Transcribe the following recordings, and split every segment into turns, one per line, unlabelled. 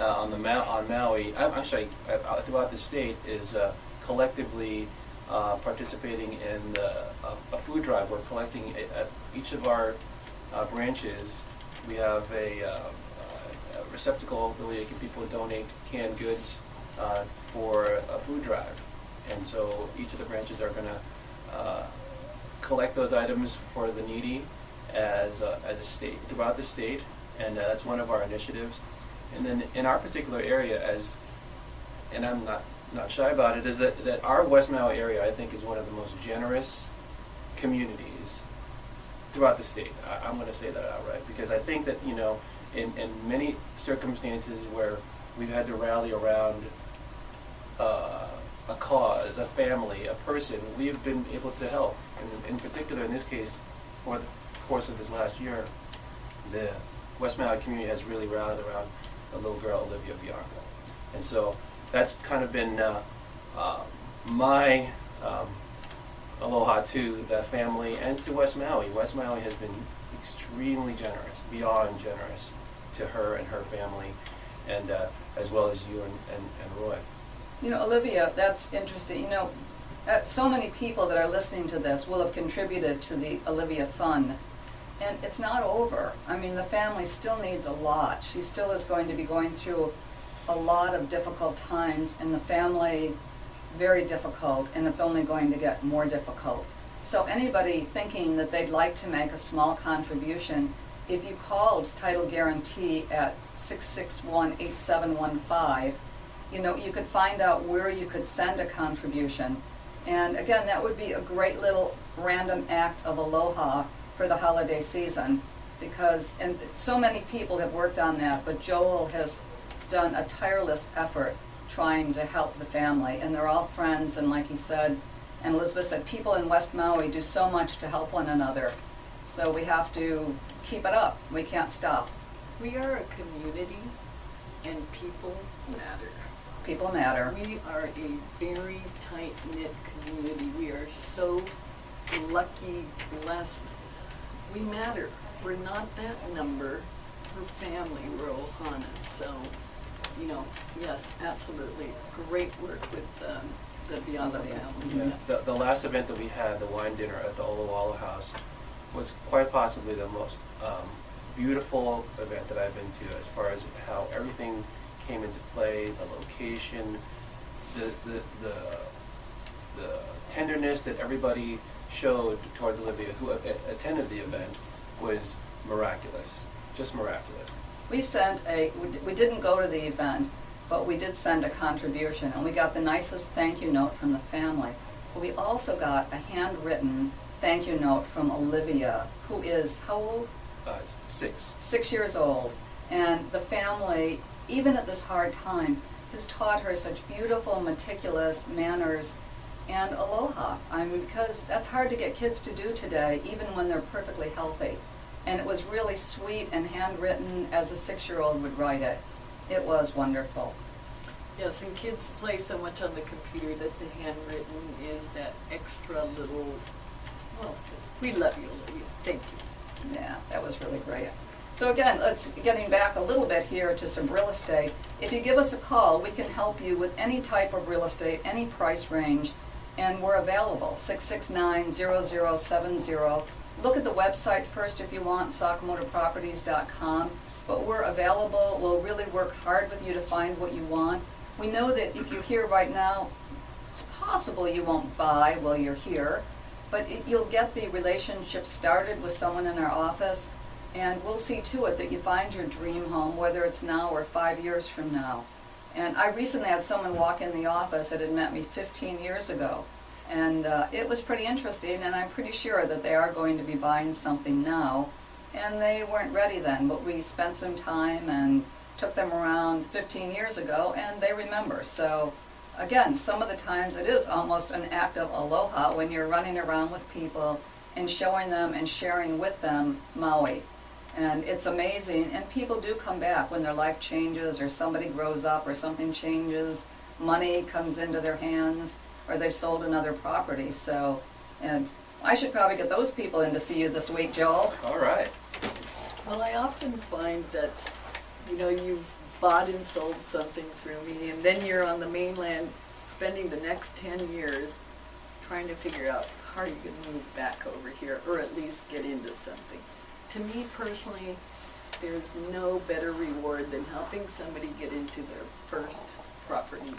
on Maui, I'm sorry, throughout the state, is collectively participating in a food drive. We're collecting at each of our branches. We have a receptacle where people donate canned goods for a food drive, and so each of the branches are going to collect those items for the needy as a state throughout the state, and that's one of our initiatives. And then in our particular area, and I'm not shy about it, is that our West Maui area, I think, is one of the most generous communities throughout the state. I'm going to say that outright, because I think that, you know, in many circumstances where we've had to rally around a cause, a family, a person, we've been able to help. And in particular, in this case, over the course of this last year, the West Maui community has really rallied around a little girl, Olivia Bianco. And so that's kind of been my aloha to the family and to West Maui. West Maui has been extremely generous, beyond generous, to her and her family, and as well as you and Roy.
You know, Olivia, that's interesting. You know, so many people that are listening to this will have contributed to the Olivia Fund. And it's not over. I mean, the family still needs a lot. She still is going to be going through a lot of difficult times, and the family, very difficult, and it's only going to get more difficult. So anybody thinking that they'd like to make a small contribution, if you called Title Guarantee at 661-8715, you know, you could find out where you could send a contribution. And again, that would be a great little random act of aloha for the holiday season, because and so many people have worked on that, but Joel has done a tireless effort trying to help the family, and they're all friends, and like he said, and Elizabeth said, people in West Maui do so much to help one another, so we have to keep it up. We can't stop.
We are a community, and people matter.
People matter.
We are a very tight-knit community. We are so lucky, blessed. We matter. We're not that number. We're family. We're Ohana. So, you know, yes, absolutely. Great work with the Bianco family.
Yeah. The last event that we had, the wine dinner at the Olawala House, was quite possibly the most beautiful event that I've been to, as far as how everything came into play, the location, the tenderness that everybody showed towards Olivia, who attended the event, was miraculous, just miraculous.
We didn't go to the event, but we did send a contribution, and we got the nicest thank you note from the family. But we also got a handwritten thank you note from Olivia, who is, how old?
6.
6 years old. And the family, even at this hard time, has taught her such beautiful, meticulous manners and aloha. I mean, because that's hard to get kids to do today, even when they're perfectly healthy. And it was really sweet and handwritten as a 6-year-old would write it. It was wonderful.
Yes, and kids play so much on the computer that the handwritten is that extra little, well, we love you, Olivia. Thank you.
Yeah, that was really great. So again, getting back a little bit here to some real estate. If you give us a call, we can help you with any type of real estate, any price range, and we're available, 669-0070. Look at the website first if you want, sakamotoproperties.com, but we're available. We'll really work hard with you to find what you want. We know that if you're here right now, it's possible you won't buy while you're here, but you'll get the relationship started with someone in our office, and we'll see to it that you find your dream home, whether it's now or 5 years from now. And I recently had someone walk in the office that had met me 15 years ago, and it was pretty interesting, and I'm pretty sure that they are going to be buying something now, and they weren't ready then, but we spent some time and took them around 15 years ago, and they remember. So again, some of the times it is almost an act of aloha when you're running around with people and showing them and sharing with them Maui. And it's amazing, and people do come back when their life changes, or somebody grows up, or something changes, money comes into their hands, or they've sold another property. So, and I should probably get those people in to see you this week, Joel.
All right.
Well, I often find that, you know, you've bought and sold something through me, and then you're on the mainland spending the next 10 years trying to figure out how are you going to move back over here, or at least get into something. To me personally, there's no better reward than helping somebody get into their first property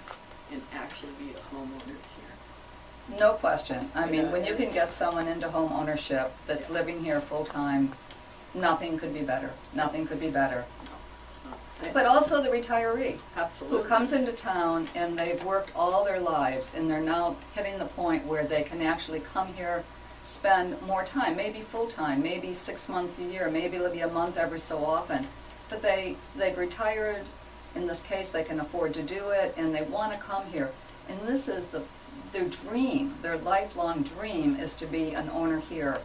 and actually be a homeowner here.
No question. I mean,
Yeah,
when you can
it's-
get someone into home ownership that's
Yeah.
living here full-time, nothing could be better. Nothing could be better.
No.
But also the retiree
Absolutely.
who comes into town and they've worked all their lives and they're now hitting the point where they can actually come here, spend more time, maybe full-time, maybe 6 months a year, maybe it'll be a month every so often. But they've retired. In this case, they can afford to do it and they want to come here. And this is their dream, their lifelong dream is to be an owner here.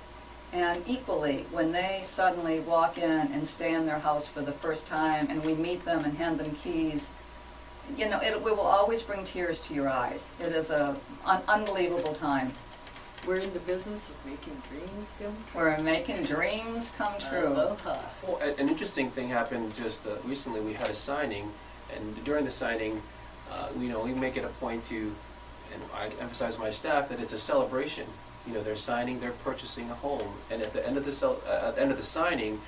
And equally, when they suddenly walk in and stay in their house for the first time and we meet them and hand them keys, you know, it will always bring tears to your eyes. It is an unbelievable time.
We're in the business of making dreams come true.
We're making dreams come true.
Aloha.
Well, an interesting thing happened just recently. We had a signing, and during the signing, we make it a point to, and I emphasize to my staff that it's a celebration. You know, they're signing, they're purchasing a home, and at the end of the signing,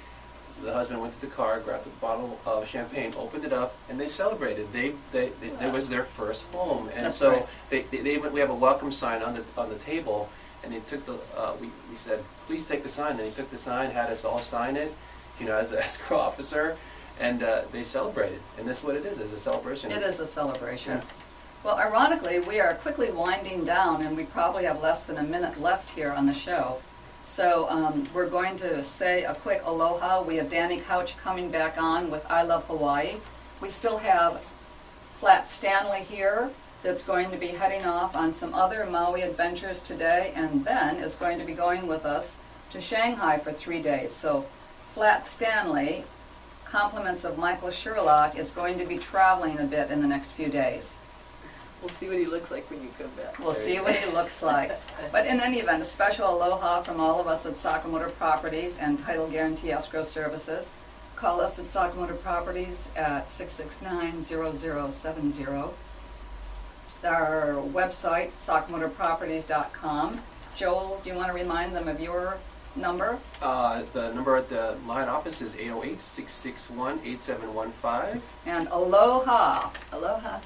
the husband went to the car, grabbed a bottle of champagne, opened it up, and they celebrated. It was their first home, and
That's
so
right.
we have a welcome sign on the table, and they took we said, please take the sign, and he took the sign, had us all sign it, you know, as the escrow officer, and they celebrated, and that's what it is a celebration.
It is a celebration.
Yeah.
Well, ironically, we are quickly winding down and we probably have less than a minute left here on the show. So we're going to say a quick aloha. We have Danny Couch coming back on with I Love Hawaii. We still have Flat Stanley here that's going to be heading off on some other Maui adventures today, and then is going to be going with us to Shanghai for 3 days. So Flat Stanley, compliments of Michael Sherlock, is going to be traveling a bit in the next few days.
We'll see what he looks like when you come back.
We'll see what he looks like. But in any event, a special aloha from all of us at Sakamoto Properties and Title Guarantee Escrow Services. Call us at Sakamoto Properties at 669-0070. Our website, sakamotoproperties.com. Joel, do you want to remind them of your number?
The number at the line office is 808-661-8715.
And aloha.
Aloha.